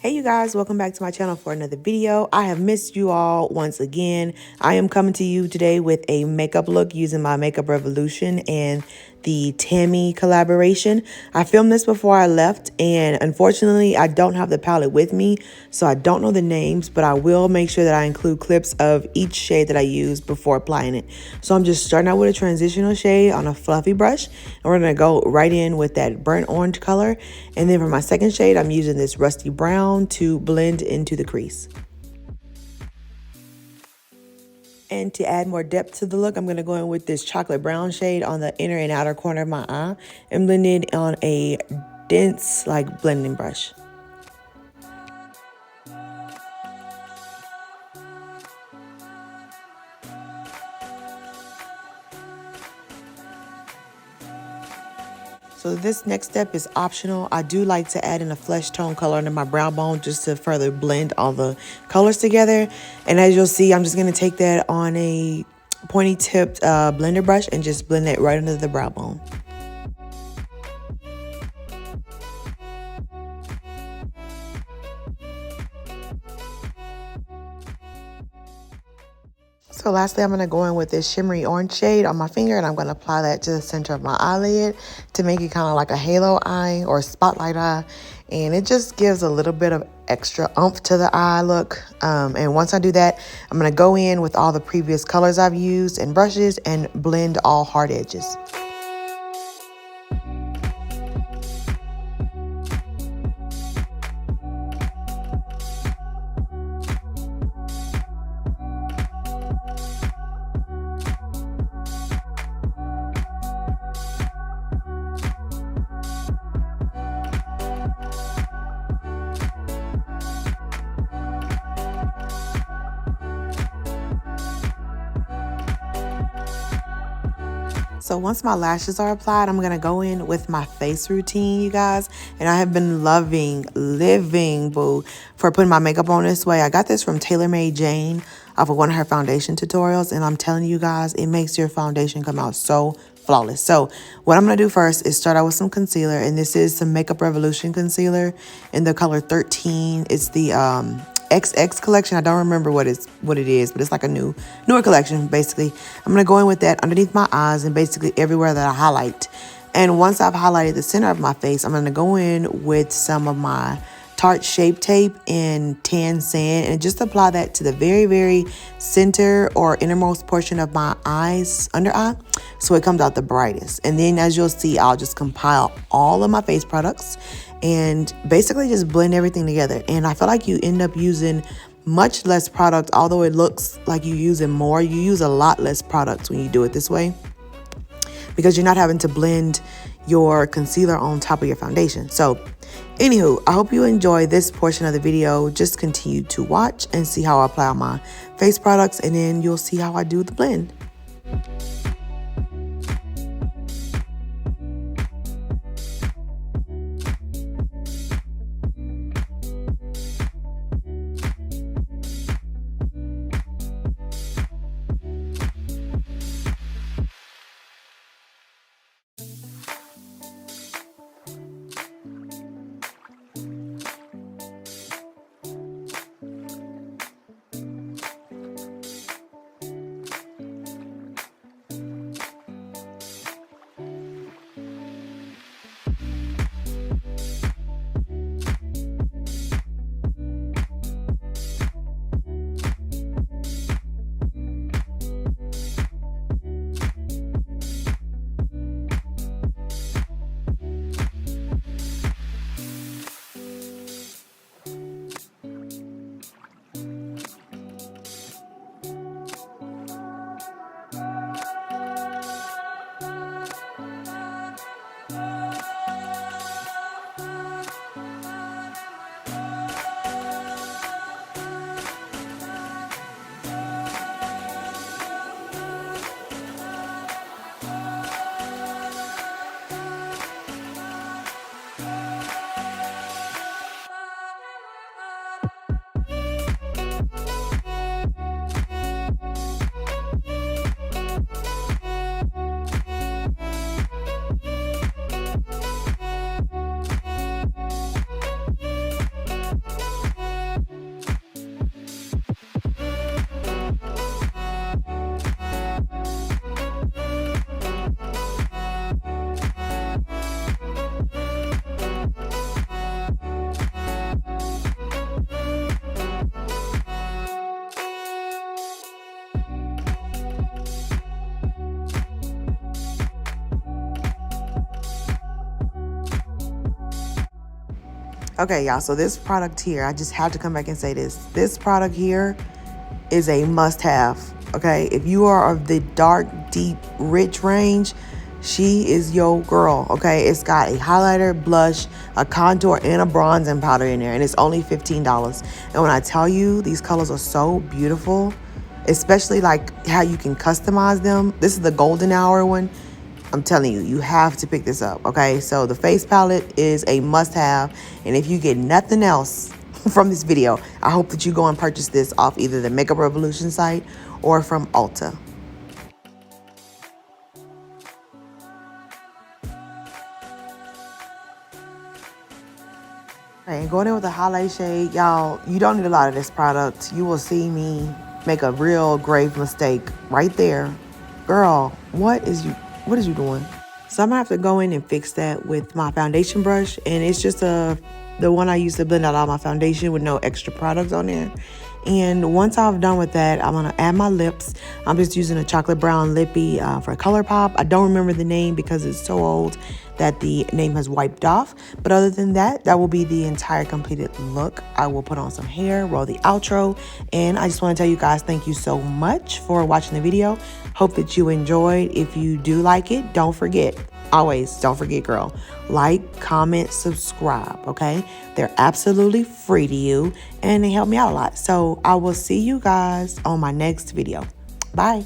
Hey you guys, welcome back to my channel for another video. I have missed you all once again. I am coming to you today with a makeup look using my Makeup Revolution and the Tammi collaboration. I filmed this before I left, and unfortunately I don't have the palette with me, so I don't know the names, but I will make sure that I include clips of each shade that I use before applying it. So I'm just starting out with a transitional shade on a fluffy brush, and we're gonna go right in with that burnt orange color. And then for my second shade, I'm using this rusty brown to blend into the crease. And to add more depth to the look, I'm going to go in with this chocolate brown shade on the inner and outer corner of my eye and blend it on a dense, like, blending brush. So this next step is optional. I do like to add in a flesh tone color under my brow bone just to further blend all the colors together. And as you'll see, I'm just going to take that on a pointy tipped blender brush and just blend it right under the brow bone. So lastly, I'm going to go in with this shimmery orange shade on my finger, and I'm going to apply that to the center of my eyelid to make it kind of like a halo eye or spotlight eye. And it just gives a little bit of extra oomph to the eye look. And once I do that, I'm going to go in with all the previous colors I've used and brushes and blend all hard edges. So once my lashes are applied, I'm going to go in with my face routine, you guys. And I have been living, boo, for putting my makeup on this way. I got this from TaylorMade Jane off of one of her foundation tutorials. And I'm telling you guys, it makes your foundation come out so flawless. So what I'm going to do first is start out with some concealer. And this is some Makeup Revolution concealer in the color 13. It's the XX collection. I don't remember what it is, but it's like a newer collection. Basically, I'm gonna go in with that underneath my eyes and basically everywhere that I highlight. And once I've highlighted the center of my face, I'm gonna go in with some of my Tarte Shape Tape in Tan Sand and just apply that to the very center or innermost portion of my eyes, under eye, so it comes out the brightest. And then as you'll see, I'll just compile all of my face products and basically just blend everything together. And I feel like you end up using much less product. Although it looks like you're using more, you use a lot less products when you do it this way, because you're not having to blend your concealer on top of your foundation. So anywho, I hope you enjoy this portion of the video. Just continue to watch and see how I apply all my face products, and then you'll see how I do the blend. Okay, y'all, so this product here, I just have to come back and say this. This product here is a must-have, okay? If you are of the dark, deep, rich range, she is your girl, okay? It's got a highlighter, blush, a contour, and a bronzing powder in there, and it's only $15. And when I tell you, these colors are so beautiful, especially like how you can customize them. This is the golden hour one. I'm telling you, you have to pick this up, okay? So the face palette is a must-have, and if you get nothing else from this video, I hope that you go and purchase this off either the Makeup Revolution site or from Ulta. Okay, going in with a highlight shade, y'all, you don't need a lot of this product. You will see me make a real grave mistake right there. Girl, what is you doing? So I'm gonna have to go in and fix that with my foundation brush, and it's just the one I use to blend out all my foundation with no extra products on there. And once I've done with that, I'm gonna add my lips. I'm just using a chocolate brown lippy for ColourPop. I don't remember the name because it's so old that the name has wiped off. But other than that, that will be the entire completed look. I will put on some hair, roll the outro, and I just want to tell you guys thank you so much for watching the video. Hope that you enjoyed. If you do like it, don't forget, always don't forget, girl, like, comment, subscribe, okay? They're absolutely free to you and they help me out a lot. So I will see you guys on my next video. Bye.